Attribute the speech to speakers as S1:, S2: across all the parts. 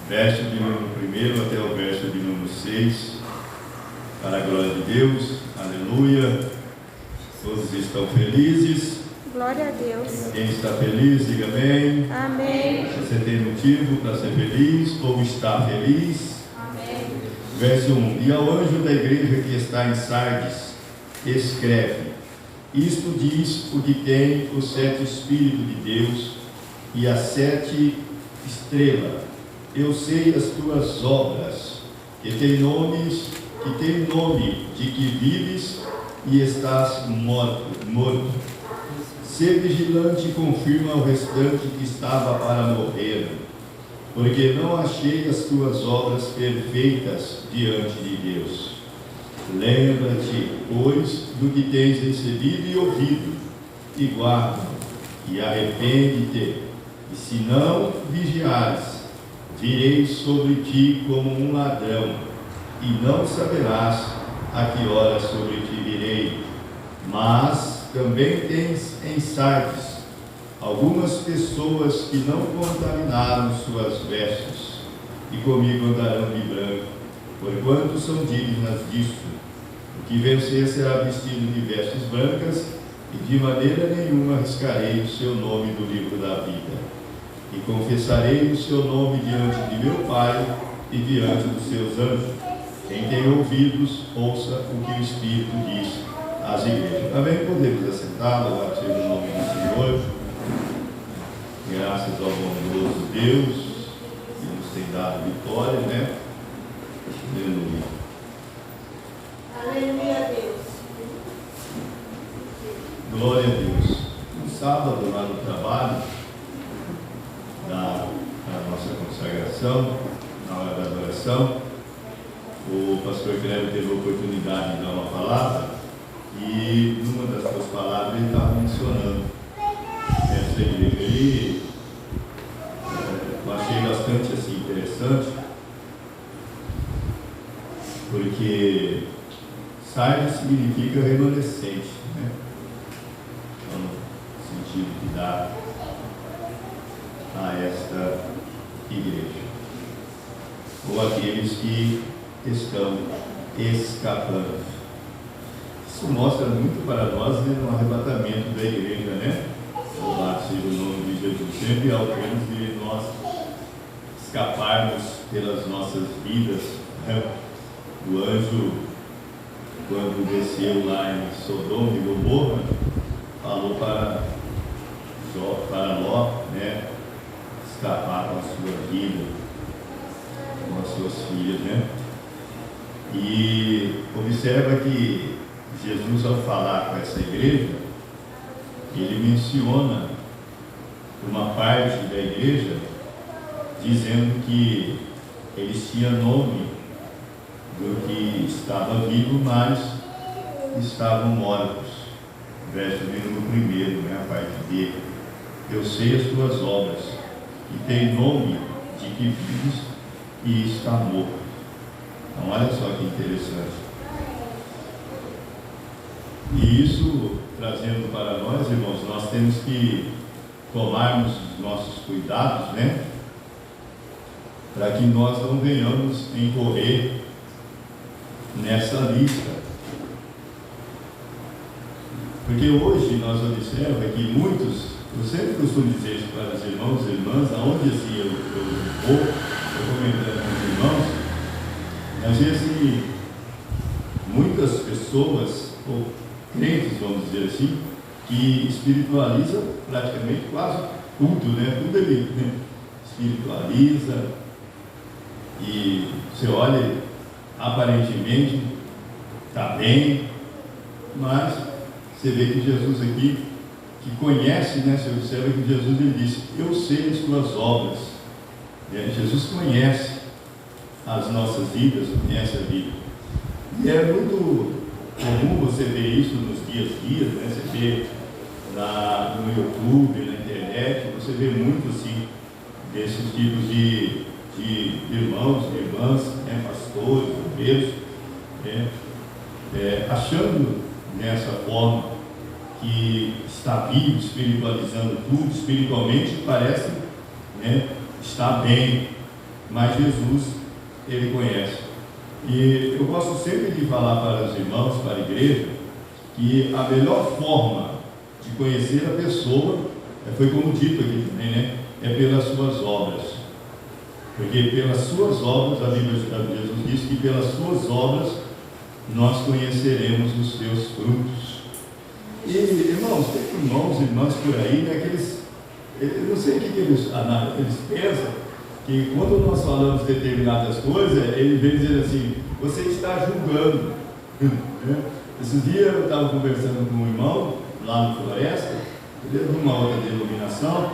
S1: verso de número 1 até o verso de número 6, para a glória de Deus, aleluia. Todos estão felizes?
S2: Glória a Deus.
S1: Quem está feliz, diga amém.
S2: Amém.
S1: Você tem motivo para ser feliz ou está feliz?
S2: Amém.
S1: Verso 1: E ao anjo da igreja que está em Sardes, escreve: Isto diz o que tem os 7 Espíritos de Deus e as 7 estrelas. Eu sei as tuas obras, que tem nome de que vives e estás morto. Ser vigilante e confirma o restante que estava para morrer, porque não achei as tuas obras perfeitas diante de Deus. Lembra-te, pois, do que tens recebido e ouvido, e guarda, e arrepende-te, e se não vigiares, virei sobre ti como um ladrão, e não saberás a que hora sobre ti virei. Mas também tens em Sardes algumas pessoas que não contaminaram suas vestes, e comigo andarão de branco, porquanto são dignas disso. O que vencer será vestido de vestes brancas, e de maneira nenhuma arriscarei o seu nome do livro da vida. E confessarei o seu nome diante de meu Pai e diante dos seus anjos. Quem tem ouvidos, ouça o que o Espírito diz às igrejas. Também podemos assentar, louvado seja o nome do Senhor. Graças ao bondoso Deus, que nos tem dado vitória, né? Aleluia.
S2: Aleluia a Deus.
S1: Glória a Deus. No sábado, lá no trabalho, da nossa consagração, na hora da adoração, o pastor Cleber teve a oportunidade de dar uma palavra, e numa das suas palavras ele estava mencionando essa igreja aí. Eu achei bastante assim, interessante, porque Sardes significa remanescente, né? Então, no sentido que dá a esta igreja, ou aqueles que estão escapando. Isso mostra muito para nós, né, no arrebatamento da igreja, né? Louvado seja o nome de Jesus. Sempre ao menos de nós escaparmos pelas nossas vidas, né? O anjo, quando desceu lá em Sodoma e Gomorra, falou para Ló, né, escapar com a sua vida, com as suas filhas, né? E observa que Jesus, ao falar com essa igreja, ele menciona uma parte da igreja dizendo que eles tinham nome do que estava vivo, mas estavam mortos. Verso número 1, né, a parte B. Eu sei as tuas obras, que tem nome de que vives e está morto. Então, olha só que interessante. E isso, trazendo para nós, irmãos, nós temos que tomarmos os nossos cuidados, né? Para que nós não venhamos incorrer nessa lista. Porque hoje nós observamos que muitos, eu sempre costumo dizer isso para os irmãos e irmãs, aonde assim eu vou, eu comentando com os irmãos, às vezes muitas pessoas, ou crentes, vamos dizer assim, que espiritualiza praticamente quase tudo, né? Tudo ele, né, espiritualiza, e você olha, aparentemente está bem, mas você vê que Jesus aqui, que conhece, né? Você observa que Jesus ele disse: eu sei as tuas obras. Jesus conhece as nossas vidas, conhece a vida. E é muito comum você ver isso nos dias a dias, né? Você vê no YouTube, na internet, você vê muito assim, desses tipos de irmãos, irmãs, né? Pastores, obreiros, né? Achando dessa forma que está vivo, espiritualizando tudo, espiritualmente parece, né, estar bem, mas Jesus, Ele conhece. E eu gosto sempre de falar para os irmãos, para a igreja, que a melhor forma de conhecer a pessoa, foi como dito aqui também, né? É pelas suas obras. Porque pelas suas obras, a Bíblia, Jesus diz que pelas suas obras nós conheceremos os seus frutos. E, irmãos, tem irmãos e irmãs por aí, né, que eu não sei o que eles pensam, que quando nós falamos determinadas coisas, ele vem dizer assim: você está julgando. Esses dias eu estava conversando com um irmão lá no Floresta, ele é de uma outra denominação,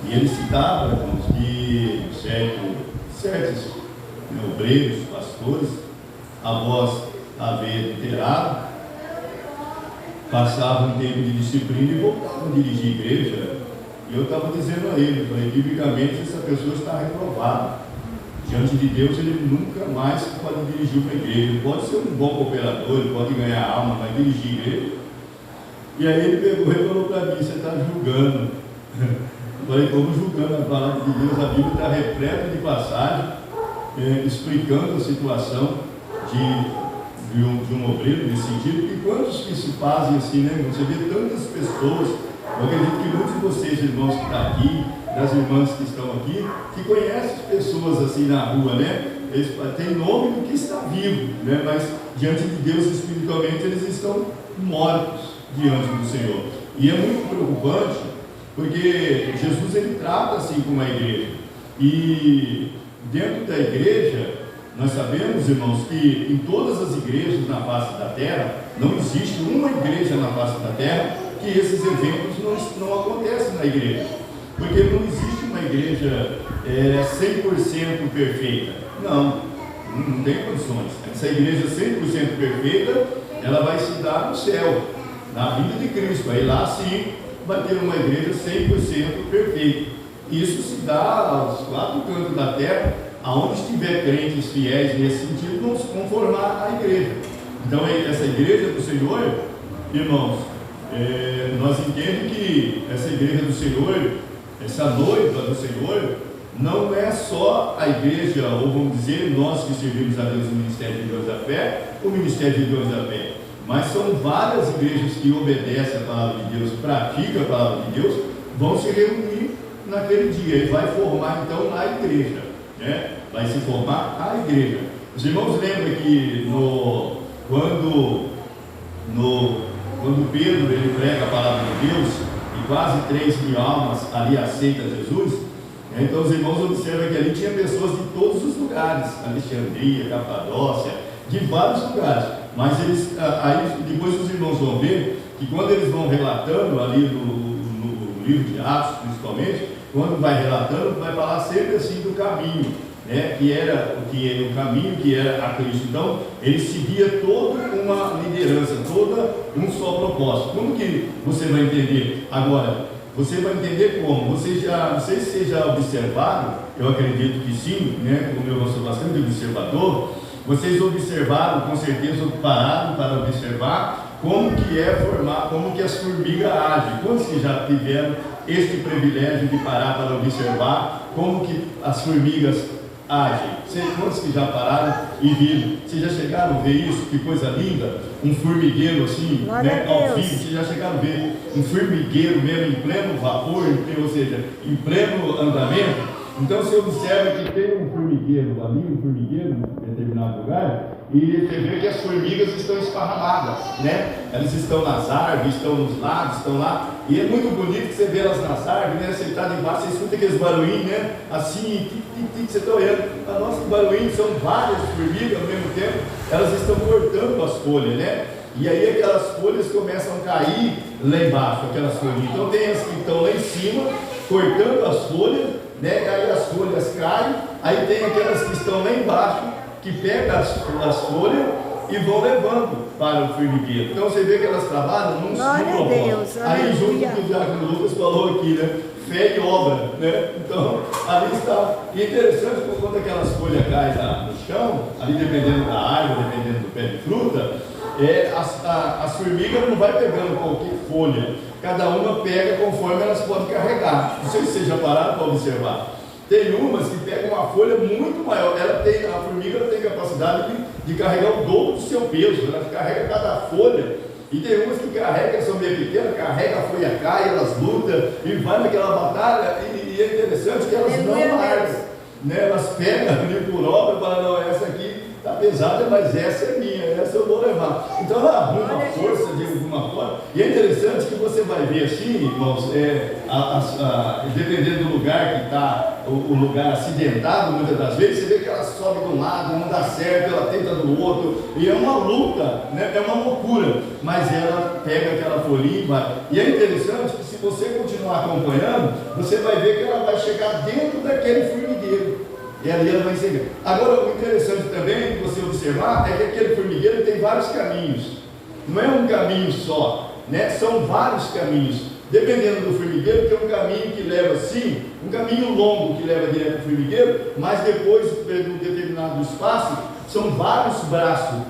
S1: e ele citava, irmãos, que certos obreiros, pastores, após haver adulterado, passavam um tempo de disciplina e voltavam a dirigir a igreja. E eu estava dizendo a ele, falei, biblicamente essa pessoa está reprovada. Diante de Deus, ele nunca mais pode dirigir uma igreja. Ele pode ser um bom cooperador, ele pode ganhar alma, mas dirigir a igreja. E aí ele pegou e falou para mim: você está julgando. Eu falei: como julgando a palavra de Deus? A Bíblia está repleta de passagem explicando a situação de um obreiro nesse sentido. E quantos que se fazem assim, né? Você vê tantas pessoas. Eu acredito que muitos de vocês, irmãos que estão aqui, das irmãs que estão aqui, que conhecem pessoas assim na rua, né? Eles têm nome do que está vivo, né? Mas diante de Deus, espiritualmente, eles estão mortos diante do Senhor. E é muito preocupante, porque Jesus, ele trata assim com a igreja. E dentro da igreja, nós sabemos, irmãos, que em todas as igrejas na face da terra, não existe uma igreja na face da terra que esses eventos não acontecem na igreja. Porque não existe uma igreja 100% perfeita. Não tem condições. Essa igreja 100% perfeita, ela vai se dar no céu, na vinda de Cristo. Aí lá sim vai ter uma igreja 100% perfeita. Isso se dá aos quatro cantos da terra, aonde estiver crentes fiéis nesse sentido, vão se conformar à igreja. Então essa igreja do Senhor, irmãos, nós entendemos que essa igreja do Senhor, essa noiva do Senhor, não é só a igreja, ou vamos dizer, nós que servimos a Deus no Ministério de Deus da Fé, o Ministério de Deus da Fé, mas são várias igrejas que obedecem a palavra de Deus, praticam a palavra de Deus, vão se reunir naquele dia e vai formar então a igreja, né? Vai se formar a igreja. Os irmãos lembram que quando Pedro ele prega a palavra de Deus e quase 3.000 almas ali aceitam Jesus, então os irmãos observam que ali tinha pessoas de todos os lugares, Alexandria, Capadócia, de vários lugares, mas aí depois os irmãos vão ver que quando eles vão relatando ali no livro de Atos principalmente, quando vai relatando, vai falar sempre assim do caminho, né? que era o caminho que era a Cristo. Então ele seguia toda uma liderança, toda um só propósito. Como que você vai entender? Agora, você vai entender como? Não sei se vocês já observaram, eu acredito que sim, né? Como eu sou bastante observador, vocês observaram, com certeza pararam para observar como que as formigas agem. Quantos que já tiveram este privilégio de parar para observar como que as formigas agem? Quantos que já pararam e viram? Vocês já chegaram a ver isso? Que coisa linda! Um formigueiro assim, né, ao vivo. Vocês já chegaram a ver um formigueiro mesmo em pleno vapor, ou seja, em pleno andamento? Então você observa que tem um formigueiro ali, em determinado lugar, e você vê que as formigas estão esparramadas, né? Elas estão nas árvores, estão nos lados, estão lá, e é muito bonito que você vê elas nas árvores, né? Você está debaixo, você escuta aqueles barulhinhos, né? Assim, você está olhando, nossa, que barulhinho, são várias formigas ao mesmo tempo, elas estão cortando as folhas, né? E aí aquelas folhas começam a cair lá embaixo, aquelas folhas. Então tem as que estão lá em cima, cortando as folhas, né? Aí as folhas caem, aí tem aquelas que estão lá embaixo, que pegam as folhas e vão levando para o formigueiro. Então você vê que elas trabalham num propósito. Aí junto com o que o Diácono Lucas falou aqui, né? Fé e obra, né? Então, ali está. E é interessante, por quando aquelas folhas caem no chão, ali dependendo da árvore, dependendo do pé de fruta, as formigas não vai pegando qualquer folha. Cada uma pega conforme elas podem carregar. Não sei se vocês já pararam para observar. Tem umas que pegam uma folha muito maior. A formiga tem capacidade de carregar o dobro do seu peso. Ela carrega cada folha. E tem umas que carregam, são meio pequenas, carrega a folha, cai, elas lutam e vai naquela batalha. E é interessante que elas não largam, né? Elas pegam ali por obra e falam: não, essa aqui está pesada, mas essa é minha, essa eu vou levar. Então ela arruma força de alguma forma. E é interessante que você vai ver assim, irmãos, dependendo do lugar que está, o lugar acidentado, muitas das vezes, você vê que ela sobe de um lado, não dá certo, ela tenta do outro, e é uma luta, né? É uma loucura, mas ela pega aquela folhinha e vai. E é interessante que se você continuar acompanhando, você vai ver que ela vai chegar dentro daquele formigueiro. E ali ela vai enxergar. Agora, o interessante também de você observar é que aquele formigueiro tem vários caminhos. Não é um caminho só, né? São vários caminhos. Dependendo do formigueiro, tem um caminho que leva assim, um caminho longo que leva direto ao formigueiro, mas depois, de um determinado espaço, são vários braços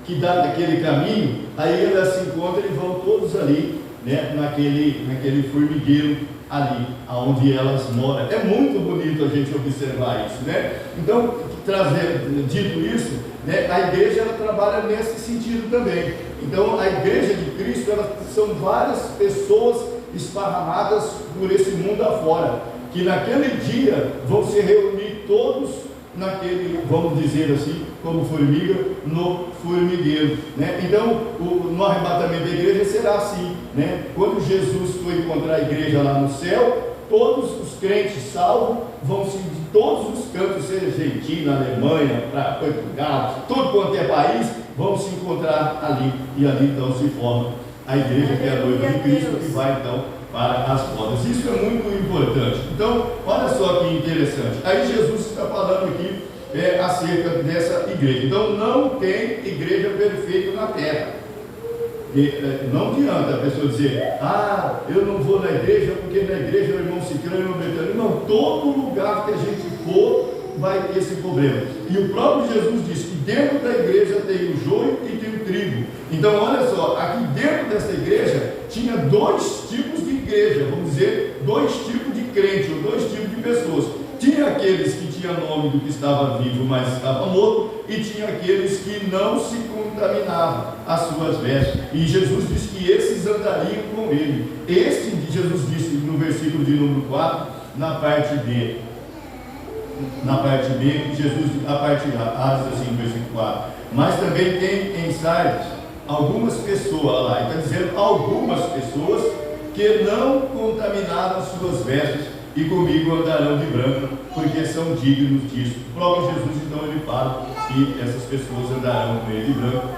S1: que dá naquele caminho, aí elas se encontram e vão todos ali, né? naquele formigueiro ali, aonde elas moram. É muito bonito a gente observar isso, né? Então, dito isso, né, a igreja ela trabalha nesse sentido também. Então, a igreja de Cristo, são várias pessoas esparramadas por esse mundo afora, que naquele dia vão se reunir todos naquele, vamos dizer assim, como formiga, no formigueiro, né? Então, no arrebatamento da igreja será assim, né? Quando Jesus for encontrar a igreja lá no céu, todos os crentes salvos vão se de todos os cantos, seja Argentina, Alemanha, para Portugal, todo quanto é país, vão se encontrar ali, e ali então se forma a igreja, que é a noiva de Cristo, que vai então para as bodas. Isso é muito importante. Então, olha só que interessante. Aí Jesus está falando aqui acerca dessa igreja. Então, não tem igreja perfeita na terra. Não adianta a pessoa dizer: eu não vou na igreja porque na igreja o irmão Cicrano e o irmão Betânia. Não, todo lugar que a gente for vai ter esse problema. E o próprio Jesus disse que dentro da igreja tem o joio e tem o trigo. Então, olha só, aqui dentro dessa igreja tinha dois tipos de igreja, vamos dizer, dois tipos de crente, ou dois tipos de pessoas. Tinha aqueles que tinham nome do que estava vivo, mas estava morto, e tinha aqueles que não se contaminavam as suas vestes. E Jesus disse que esses andariam com ele. Jesus disse no versículo de número 4, na parte B, Jesus, a parte A diz assim, no versículo 4: mas também tem em Sardes algumas pessoas, lá está dizendo algumas pessoas que não contaminaram as suas vestes, e comigo andarão de branco, porque são dignos disso. O próprio Jesus então ele fala que essas pessoas andarão com ele de branco,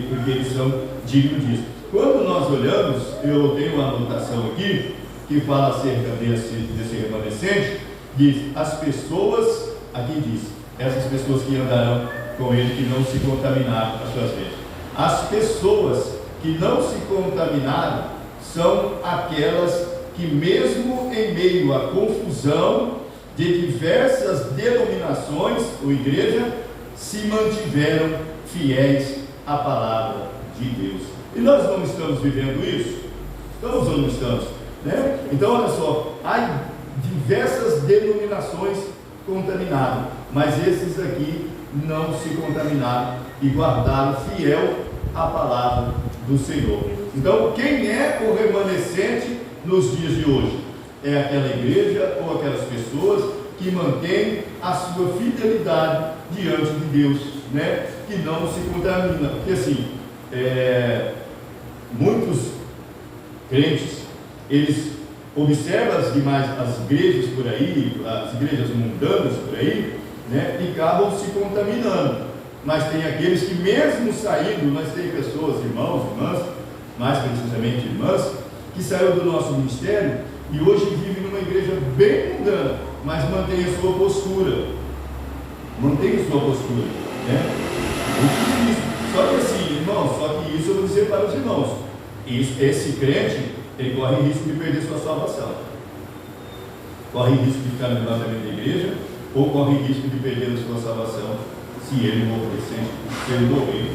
S1: porque eles são dignos disso. Quando nós olhamos, eu tenho uma anotação aqui que fala acerca desse remanescente. Diz: as pessoas, aqui diz, essas pessoas que andarão com ele, que não se contaminaram as suas vestes. As pessoas que não se contaminaram são aquelas que, mesmo em meio à confusão de diversas denominações ou igreja, se mantiveram fiéis à palavra de Deus. E nós não estamos vivendo isso? Estamos ou não estamos? Né? Então, olha só, há diversas denominações contaminadas, mas esses aqui não se contaminaram e guardaram fiel a palavra do Senhor. Então, quem é o remanescente nos dias de hoje? É aquela igreja ou aquelas pessoas que mantêm a sua fidelidade diante de Deus, né? Que não se contaminam. Porque assim, muitos crentes, eles observam as igrejas por aí, as igrejas mundanas por aí, né? E acabam se contaminando. Mas tem aqueles que, mesmo saindo, nós temos pessoas, irmãos, irmãs, mais precisamente irmãs, que saíram do nosso ministério e hoje vivem numa igreja bem mundana, mas mantém a sua postura. Mantém a sua postura, né? Só que assim, irmãos, só que isso eu vou dizer para os irmãos: esse crente, ele corre risco de perder sua salvação. Corre risco de ficar no levantamento da igreja, ou corre risco de perder a sua salvação se ele morrer, se ele morrer,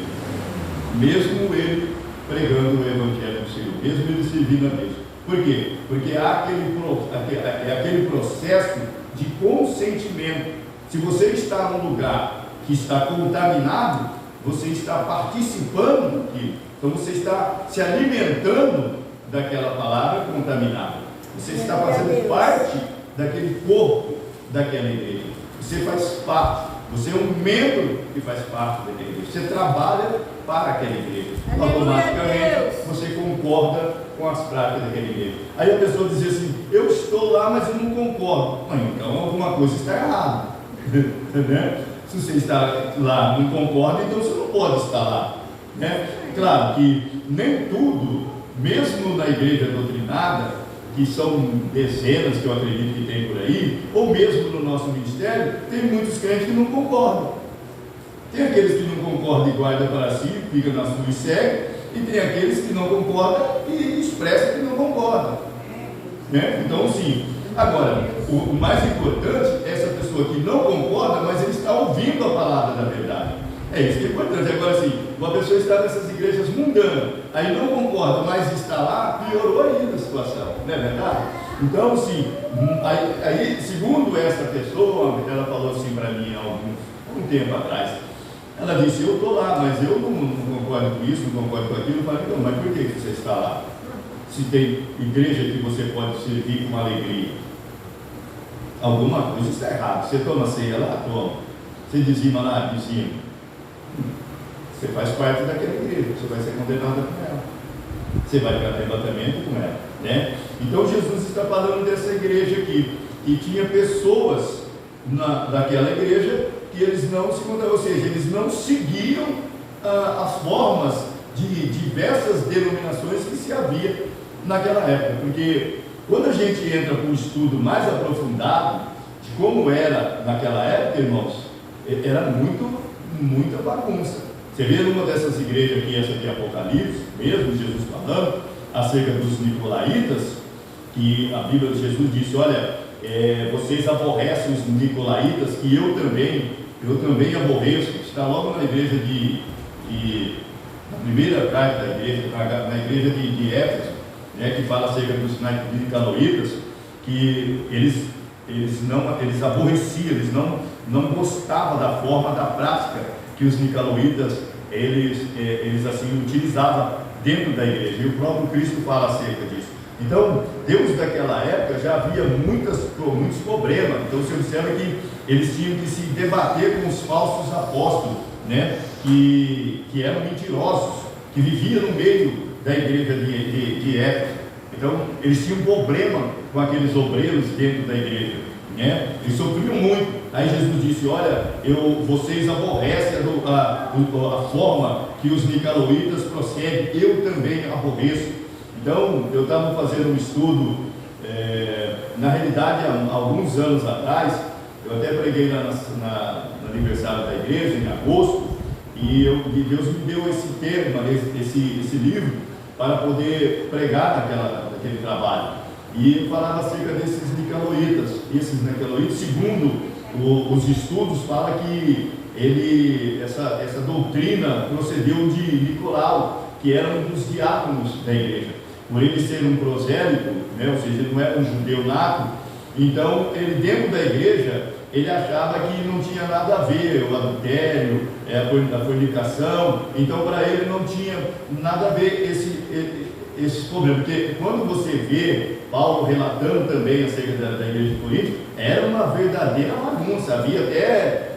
S1: mesmo ele pregando o evangelho do Senhor, mesmo ele servindo a Deus. Por quê? Porque há aquele processo de consentimento. Se você está num lugar que está contaminado, você está participando daquilo. Então você está se alimentando daquela palavra contaminada. Você está fazendo parte daquele corpo daquela igreja. Você faz parte. Você é um membro que faz parte daquela igreja. Você trabalha para aquela igreja. Automaticamente você concorda com as práticas daquela igreja. Aí a pessoa diz assim: eu estou lá, mas eu não concordo. Então alguma coisa está errada. Né? Se você está lá e não concorda, então você não pode estar lá. Né? Claro que nem tudo, mesmo na igreja doutrinada, que são dezenas que eu acredito que tem por aí, ou mesmo no nosso ministério, tem muitos crentes que não concordam. Tem aqueles que não concordam e guardam para si, fica na sua e segue, e tem aqueles que não concordam e expressam que não concordam. Né? Então, sim. Agora, o mais importante é essa pessoa que não concorda, mas ele está ouvindo a palavra da verdade. É isso que é importante. Agora, sim, uma pessoa está nessas igrejas mundanas, aí não concorda, mas está lá, piorou ainda a situação, não é verdade? Então, sim, aí segundo essa pessoa, ela falou assim para mim há algum tempo atrás, ela disse: eu estou lá, mas eu não concordo com isso, não concordo com aquilo. Eu falei: não, mas por que você está lá? Se tem igreja que você pode servir com alegria, alguma coisa está errada. Você toma ceia lá? Toma. Você dizima lá? Dizima. Você faz parte daquela igreja, você vai ser condenado com ela, você vai para arrebatamento com ela, né? Então Jesus está falando dessa igreja aqui, que tinha pessoas daquela igreja que eles não se contavam, ou seja, eles não seguiam as formas de diversas denominações que se havia naquela época, porque quando a gente entra para um estudo mais aprofundado de como era naquela época, irmãos, era muita bagunça. Você vê numa dessas igrejas aqui, essa aqui é Apocalipse, mesmo Jesus falando acerca dos nicolaítas, que a Bíblia de Jesus disse: olha, vocês aborrecem os nicolaítas, que eu também aborreço. Está logo na igreja na primeira carta da igreja, na igreja de Éfeso, né, que fala acerca dos nicolaítas, que eles aborreciam, eles não gostavam da forma, da prática que os nicolaítas eles assim utilizavam dentro da igreja, e o próprio Cristo fala acerca disso. Então, Deus daquela época já havia muitos problemas. Então você observa que eles tinham que se debater com os falsos apóstolos, né, que eram mentirosos, que viviam no meio da igreja de Éfeso. Então eles tinham problema com aqueles obreiros dentro da igreja, né? Eles sofriam muito. Aí Jesus disse: olha, vocês aborrecem a forma que os nicolaítas prosseguem, eu também aborreço. Então eu estava fazendo um estudo, na realidade há alguns anos atrás, eu até preguei no aniversário da igreja em agosto, e Deus me deu esse termo, esse livro, para poder pregar naquele trabalho. E ele falava acerca desses nicolaítas. Esses nicolaítas, segundo os estudos, fala que essa doutrina procedeu de Nicolau, que era um dos diáconos da igreja. Por ele ser um prosélito, né, ou seja, ele não era um judeu nato, então ele dentro da igreja, ele achava que não tinha nada a ver o adultério, a fornicação. Então para ele não tinha nada a ver esse problema, porque quando você vê Paulo relatando também acerca da igreja de Corinto, era uma verdadeira bagunça. Havia até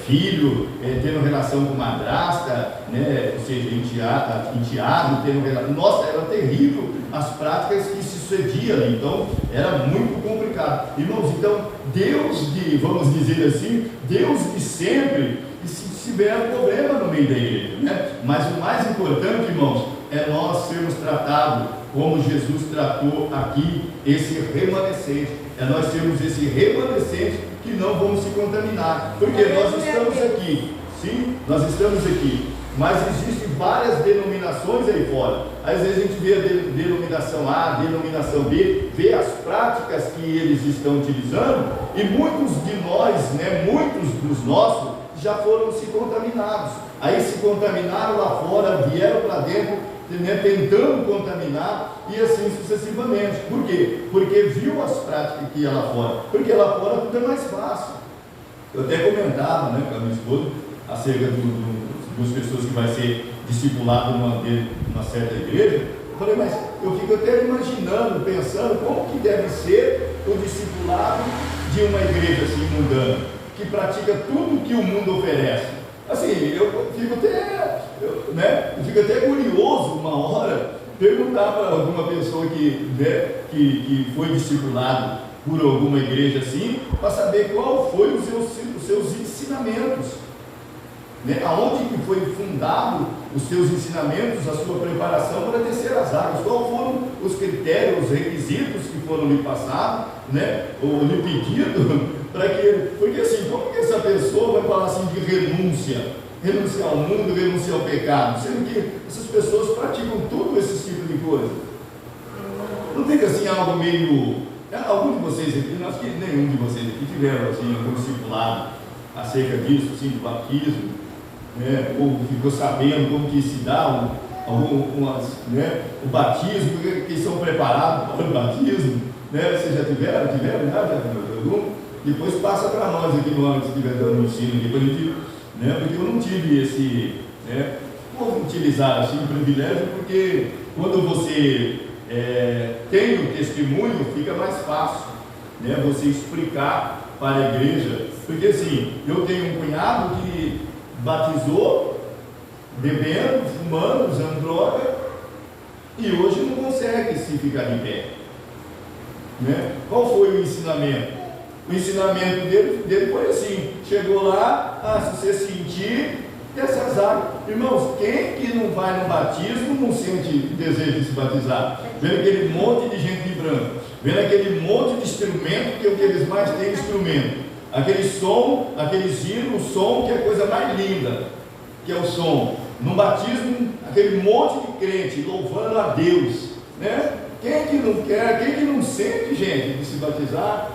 S1: filho tendo relação com madrasta, né? Ou seja, enteado tendo relação. Nossa, era terrível as práticas que se sucediam ali. Então era muito complicado, irmãos. Então Deus vamos dizer assim, Deus de sempre, se tiver problema no meio da igreja, né? Mas o mais importante, irmãos, é nós sermos tratados como Jesus tratou aqui esse remanescente. É nós sermos esse remanescente que não vamos se contaminar, porque nós estamos aqui, sim, nós estamos aqui, mas existem várias denominações aí fora. Às vezes a gente vê a denominação A, a denominação B, vê as práticas que eles estão utilizando, e muitos de nós, né, muitos dos nossos, já foram se contaminados. Aí se contaminaram lá fora, vieram para dentro, né, tentando contaminar e assim sucessivamente. Por quê? Porque viu as práticas que ia lá fora. Porque lá fora tudo é mais fácil. Eu até comentava, né, com a minha esposa acerca das pessoas que vai ser discipulado numa certa igreja. Eu falei, mas eu fico até imaginando, pensando como que deve ser o discipulado de uma igreja assim mundana, que pratica tudo que o mundo oferece. Assim, eu fico até curioso uma hora perguntar para alguma pessoa que foi discipulado por alguma igreja assim, para saber qual foi os seus ensinamentos, né? Aonde que foi fundado os seus ensinamentos, a sua preparação para descer as águas, quais foram os critérios, os requisitos que foram lhe passados, né? Ou lhe pedido, para que, porque assim, como que essa pessoa vai falar assim de renunciar ao mundo, renunciar ao pecado, sendo que essas pessoas praticam tudo esse tipo de coisa? Não tem assim algo meio... Algum de vocês aqui, acho que nenhum de vocês aqui tiveram assim, algum discipulado acerca disso, assim, do batismo, né? Ou ficou sabendo como que se dá o batismo, que são preparados para o batismo, né? Vocês já tiveram? Depois passa para nós aqui no ano que estiver dando ensino aqui, para a gente, né? Porque eu não tive esse, né? Vou utilizar assim o privilégio, porque quando você tem o testemunho, fica mais fácil, né? Você explicar para a igreja, porque assim, eu tenho um cunhado que batizou bebendo, fumando, usando droga, e hoje não consegue se ficar de pé, né? Qual foi o ensinamento? O ensinamento dele foi assim: chegou lá, se você sentir essas águas, irmãos, quem que não vai no batismo não sente desejo de se batizar? Vendo aquele monte de gente de branco, vendo aquele monte de instrumento, que é o que eles mais têm, instrumento, aquele som, aqueles hinos, o som que é a coisa mais linda, que é o som. No batismo, aquele monte de crente louvando a Deus, né? Quem que não quer, quem que não sente, gente, de se batizar?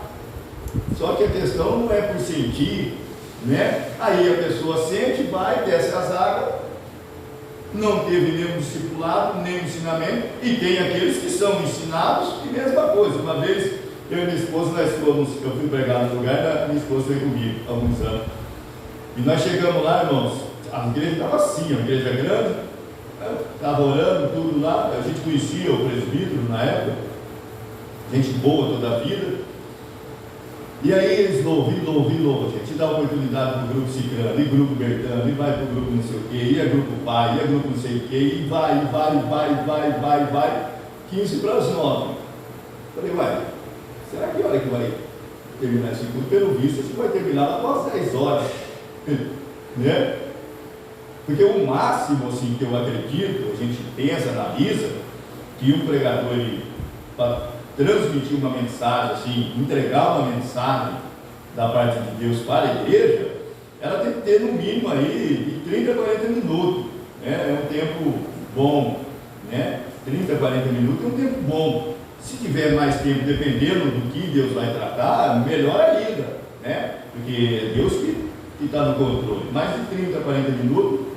S1: Só que a questão não é por sentir, né? Aí a pessoa sente, vai, desce as águas, não teve nenhum discipulado, nenhum ensinamento, e tem aqueles que são ensinados, e mesma coisa. Uma vez, eu e minha esposa, eu fui pregar no lugar, minha esposa foi comigo, há alguns anos, e nós chegamos lá, irmãos, a igreja estava assim, a igreja grande, estava orando, tudo lá, a gente conhecia o presbítero na época, gente boa toda a vida. E aí eles louvam, gente, dá oportunidade para o grupo Cicrano, e grupo Bertano, e vai para o grupo não sei o quê, e é grupo pai, e é grupo não sei o quê, e vai, 15 para as 9. Falei, uai, será que hora que vai terminar esse culto? Pelo visto, isso vai terminar após 10 horas, né? Porque o máximo, assim, que eu acredito, a gente pensa, analisa, que um pregador, para transmitir uma mensagem, assim, entregar uma mensagem da parte de Deus para a igreja, ela tem que ter no mínimo aí de 30 a 40 minutos, né? É um tempo bom, né? 30 a 40 minutos é um tempo bom. Se tiver mais tempo, dependendo do que Deus vai tratar, melhor ainda, né? Porque é Deus que está no controle. Mais de 30 a 40 minutos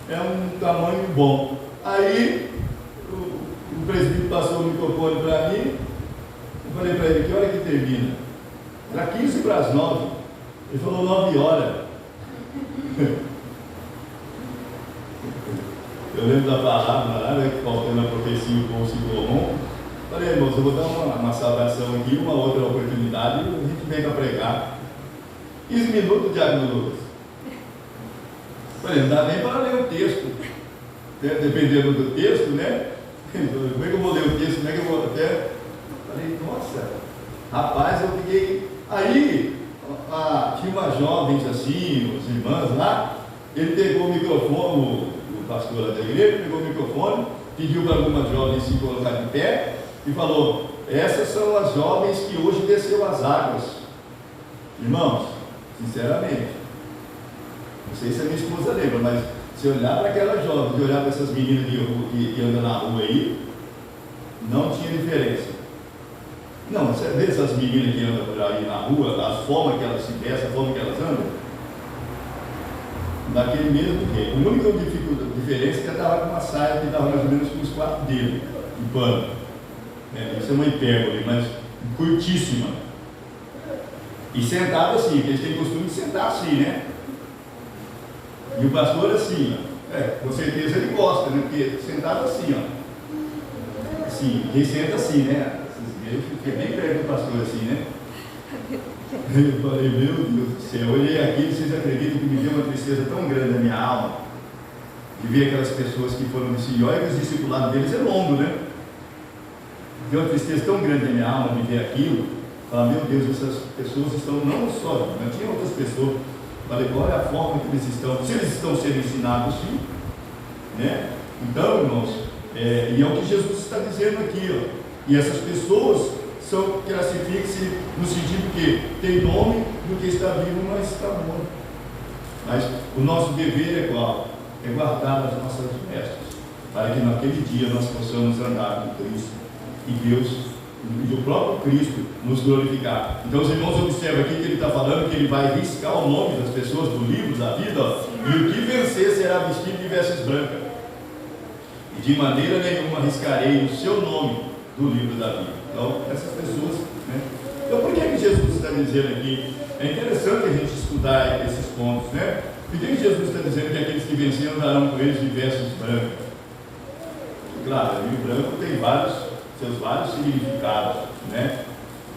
S1: é um tamanho bom. Aí o presbítero passou o microfone para mim. Eu falei para ele, que hora que termina? Era 15 para as 9. Ele falou 9 horas. Eu lembro da palavra lá, né, que faltando a profecia o povo se tornou. Falei, irmãos, eu vou dar uma salvação aqui, uma outra oportunidade, e a gente vem para pregar. 15 minutos de Lucas. Falei, não dá nem para ler o texto. Dependendo do texto, né? Como é que eu vou ler o texto? Como é que eu vou até... Falei, nossa, rapaz, eu fiquei. Aí, tinha umas jovens assim, os irmãos lá, ele pegou o microfone, o pastor da igreja, pegou o microfone, pediu para algumas jovens se colocar de pé e falou: essas são as jovens que hoje desceu as águas. Irmãos, sinceramente, não sei se a minha esposa lembra, mas se olhar para aquelas jovens, olhar para essas meninas que andam na rua aí, não tinha diferença. Não, você vê essas meninas que andam por aí na rua, a forma que elas se vestem, a forma que elas andam? daquele mesmo jeito. A única diferença é que ela estava com uma saia que dava mais ou menos com uns 4 dedos de pano. Isso é uma hipérbole, mas curtíssima. E sentado assim, porque eles têm costume de sentar assim, né? E o pastor assim, com certeza ele gosta, né? Porque sentado assim, ó. Assim, quem senta assim, né? Eu fiquei bem perto do pastor assim, né? Eu falei, meu Deus do céu, eu olhei aqui, vocês acreditam que me deu uma tristeza tão grande na minha alma, de ver aquelas pessoas que foram discípulos, e olha que os discipulados deles é longo, né? Deu uma tristeza tão grande na minha alma de ver aquilo, falar, meu Deus, essas pessoas estão não só, mas tinha outras pessoas, falei, olha a forma que eles estão, se eles estão sendo ensinados sim, né? Então, irmãos, e é o que Jesus está dizendo aqui, ó, e essas pessoas classifica-se no sentido que tem nome do que está vivo, mas está morto. Mas o nosso dever é qual? É guardar as nossas vestes, para que naquele dia nós possamos andar com Cristo e Deus, e o próprio Cristo, nos glorificar. Então os irmãos observam aqui que ele está falando que ele vai riscar o nome das pessoas do livro da vida, ó, e o que vencer será vestido de vestes brancas. E de maneira nenhuma riscarei o seu nome do livro da vida. Então, essas pessoas, né? Então, por que Jesus está dizendo aqui? É interessante a gente estudar esses pontos, né? Por que Jesus está dizendo que aqueles que venceram darão com eles de vestes brancas? Claro, o livro branco tem seus vários significados, né?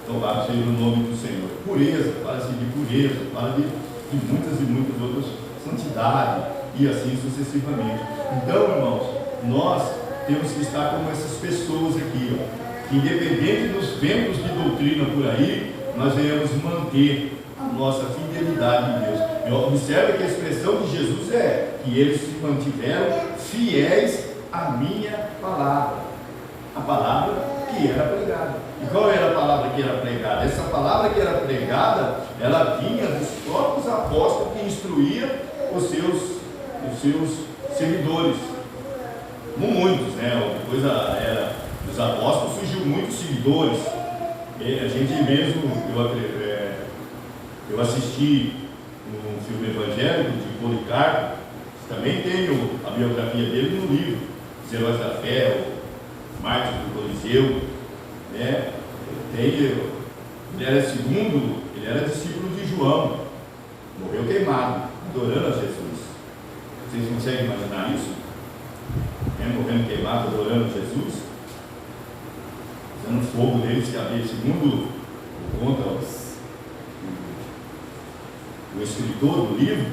S1: Então, vários seja o nome do Senhor. Pureza, fala-se de pureza, fala de muitas e muitas outras, santidade, e assim sucessivamente. Então, irmãos, nós temos que estar como essas pessoas aqui, ó, que independente dos ventos de doutrina por aí, nós venhamos manter a nossa fidelidade em Deus. E observe que a expressão de Jesus é que eles se mantiveram fiéis à minha palavra, a palavra que era pregada. E qual era a palavra que era pregada? Essa palavra que era pregada, ela vinha dos próprios apóstolos que instruíam os seus seguidores. Muitos, né? Depois dos apóstolos surgiu muitos seguidores. A gente mesmo, eu assisti um filme evangélico de Policarpo, também tenho a biografia dele no livro, Os Heróis da Fé, o Mártir do Coliseu, né? Ele era discípulo de João, morreu queimado, adorando a Jesus. Vocês conseguem imaginar isso? Morrendo queimado, adorando Jesus, usando o fogo deles que havia, segundo conta o escritor do livro,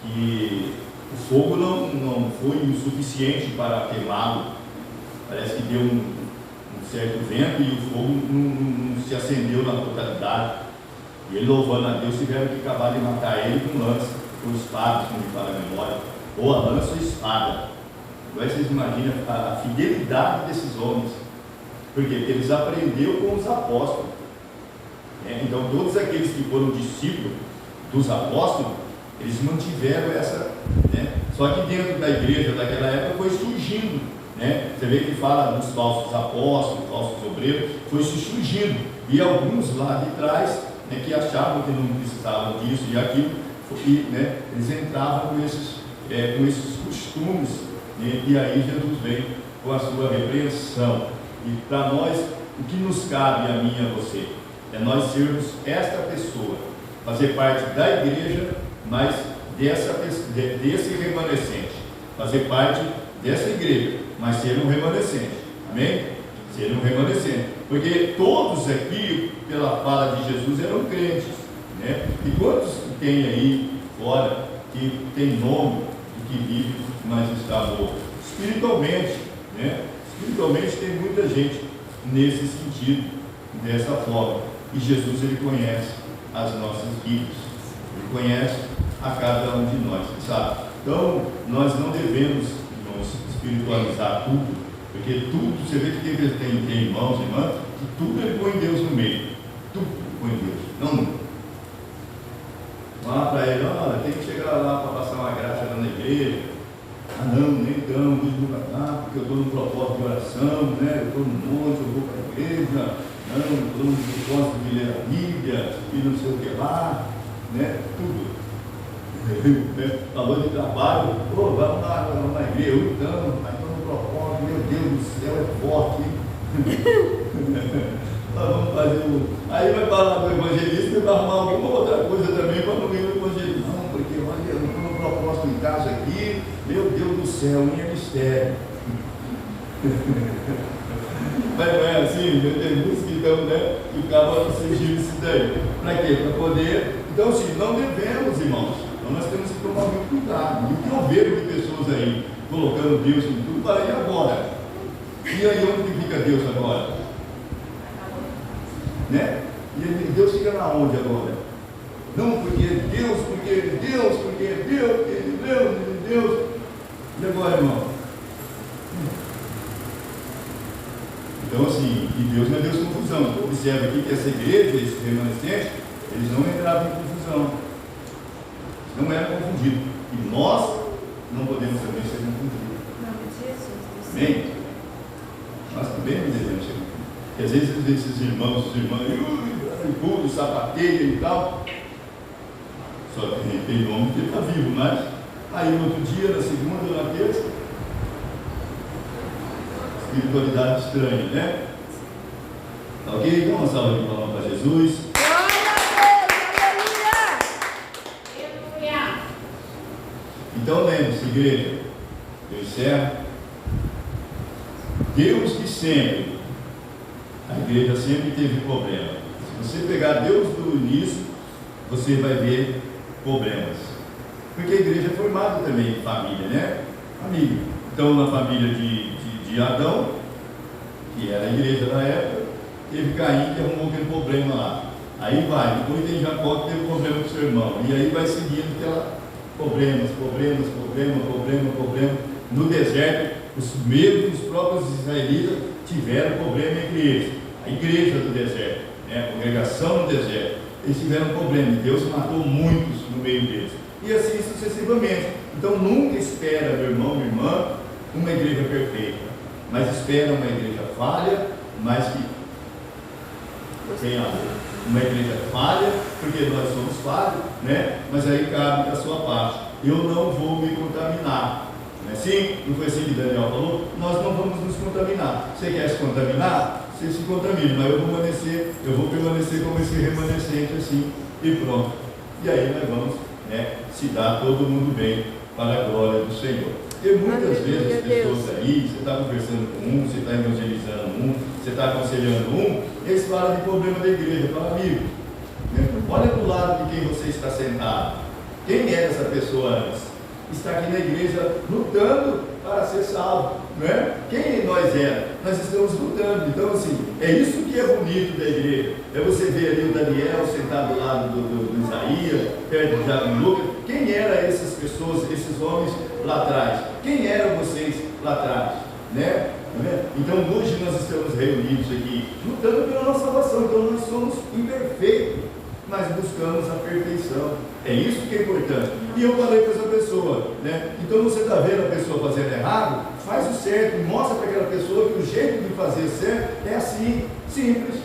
S1: que o fogo não foi o suficiente para queimá-lo. Parece que deu um certo vento e o fogo não se acendeu na totalidade. E ele, louvando a Deus, tiveram que acabar de matar ele com lança, com espada, se não me falha a memória, ou a lança ou a espada. Agora vocês imaginam a fidelidade desses homens, porque eles aprenderam com os apóstolos. Então todos aqueles que foram discípulos dos apóstolos, eles mantiveram essa, né? Só que dentro da igreja daquela época foi surgindo, né? Você vê que fala dos falsos apóstolos, falsos obreiros, foi se surgindo, e alguns lá de trás, né, que achavam que não precisavam disso e aquilo, e, né, eles entravam com esses costumes. E aí Jesus vem com a sua repreensão. E para nós, o que nos cabe a mim e a você, é nós sermos esta pessoa, fazer parte da igreja, mas desse remanescente, fazer parte dessa igreja, mas ser um remanescente. Amém? Ser um remanescente. Porque todos aqui, pela fala de Jesus, eram crentes, né? E quantos tem aí fora que tem nome e que vive, mas está morto? Espiritualmente, né? Espiritualmente tem muita gente nesse sentido, dessa forma. E Jesus, ele conhece as nossas vidas, ele conhece a cada um de nós, sabe? Então, nós não devemos, irmãos, espiritualizar tudo, porque tudo, você vê que tem irmãos e irmãs, que tudo ele põe Deus no meio, tudo põe Deus, não. Fala para ele, olha, tem que chegar lá para passar uma graça lá na igreja. Não, nem então, porque eu estou no propósito de oração, né? Eu estou no monte, eu vou para a igreja, não, eu estou no propósito de ler a Bíblia, e não sei o que lá, né? Tudo. Falou de trabalho, pô, vamos lá na igreja, lutando, mas no propósito, meu Deus do céu, é forte. Nós vamos fazer o. Aí vai falar do evangelista e vai arrumar alguma outra coisa também para não ir no evangelista. Não, porque olha, eu estou no propósito em casa aqui, meu Deus do céu, minha mistério. Mas não é assim, tem muitos que estão, né, que acabam surgindo isso daí. Para quê? Para poder. Então, assim, não devemos, irmãos. Então, nós temos que tomar muito cuidado. E o que eu vejo de pessoas aí colocando Deus em tudo, para e agora? E aí, onde que fica Deus agora? Né? E Deus fica na onde agora? Não, porque Deus, porque Deus, porque Deus, porque Deus, porque Deus. E agora, irmão? Então, assim, e Deus não é Deus de confusão. Então, observa aqui que essa igreja, esse remanescente, eles não entravam em confusão. Não eram confundidos. E nós não podemos também ser confundidos. Amém? Nós também não devemos ser confundidos. Porque às vezes esses irmãos, tudo, sapateia e tal. Só que tem nome que ele está vivo, mas aí no outro dia, na segunda, na terça, espiritualidade estranha, né? Ok? Então, uma salva de palmas para Jesus. Então, lembre-se, igreja, eu encerro. Deus que sempre, a igreja sempre teve problema. Se você pegar Deus do início, você vai ver problemas. Porque a igreja é formada também de família, né? Família. Então, na família de Adão, que era a igreja da época, teve Caim que arrumou aquele problema lá. Aí vai, depois tem Jacó que teve problema com seu irmão. E aí vai seguindo aquela problemas. No deserto, os mesmos próprios israelitas tiveram problema entre eles. A igreja do deserto, né? A congregação no deserto, eles tiveram problema. E Deus matou muitos no meio deles. E assim sucessivamente. Então nunca espera, meu irmão, minha irmã, uma igreja perfeita. Mas espera uma igreja falha, mas que tenha uma igreja falha, porque nós somos falhos, né? Mas aí cabe a sua parte. Eu não vou me contaminar. Não é assim? Não foi assim que Daniel falou? Nós não vamos nos contaminar. Você quer se contaminar? Você se contamina, mas eu vou permanecer como esse remanescente assim, e pronto. E aí nós vamos, né, se dar todo mundo bem para a glória do Senhor. Porque muitas vezes as pessoas aí, você está conversando com um, você está evangelizando um, você está aconselhando um, eles falam de problema da igreja, fala amigo, né? Olha do lado de quem você está sentado. Quem é essa pessoa antes? Está aqui na igreja lutando para ser salvo, não é? Quem nós éramos? Nós estamos lutando. Então, assim, é isso que é bonito da igreja. É você ver ali o Daniel sentado do lado do Isaías, perto do Jacob Lucas. Quem eram essas pessoas, esses homens lá atrás? Quem eram vocês lá atrás? Né? Então, hoje nós estamos reunidos aqui, lutando pela nossa salvação. Então, nós somos imperfeitos, mas buscamos a perfeição. É isso que é importante. E eu falei para essa pessoa, né? Então você está vendo a pessoa fazendo errado, faz o certo, mostra para aquela pessoa que o jeito de fazer certo é assim, simples,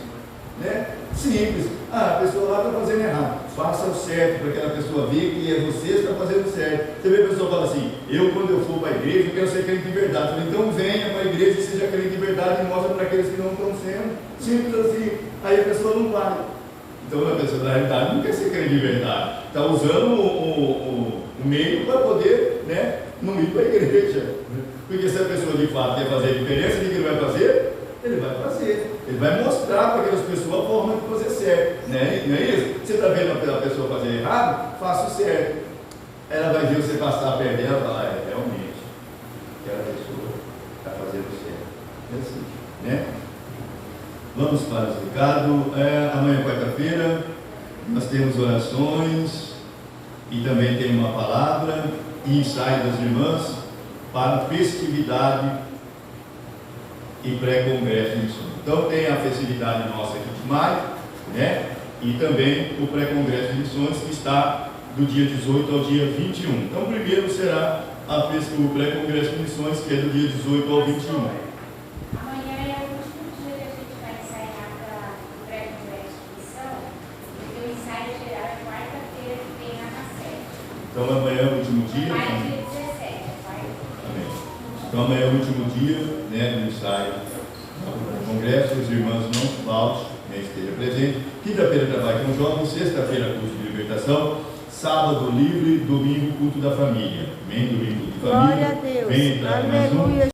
S1: né? Simples. Ah, a pessoa lá está fazendo errado, faça o certo para aquela pessoa ver que é você que está fazendo certo. Você vê a pessoa fala assim, quando eu for para a igreja, eu quero ser crente de verdade. Eu falei, então venha para a igreja e seja crente de verdade e mostra para aqueles que não estão sendo. Simples assim. Aí a pessoa não vai. Então a pessoa na realidade não quer ser crente de verdade. Está usando o meio para poder, né, não ir para a igreja. Porque se a pessoa de fato quer fazer a diferença, o que ele vai fazer? Ele vai fazer. Ele vai mostrar para aquelas pessoas a forma de fazer certo. Né? Não é isso? Você está vendo a pessoa fazer errado? Faça o certo. Ela vai ver você passar perto dela e falar, realmente, aquela pessoa está fazendo certo. É assim, né? Vamos para o recado. Amanhã, quarta-feira, nós temos orações e também tem uma palavra e ensaio das irmãs para festividade e pré-congresso de missões. Então tem a festividade nossa aqui de maio, né? E também o pré-congresso de missões que está do dia 18 ao dia 21. Então primeiro será o pré-congresso de missões, que é do dia 18 ao 21. Então Então amanhã é o último dia. Amém. Então amanhã é o último dia, né, do ensaio do congresso. Os irmãos não faltem, né, esteja presente. Quinta-feira trabalho com jovens, sexta-feira curso de libertação, sábado livre, domingo culto da família. Vem domingo de família.
S2: Glória a Deus.
S1: Vem entrar mais um.
S2: Aleluia.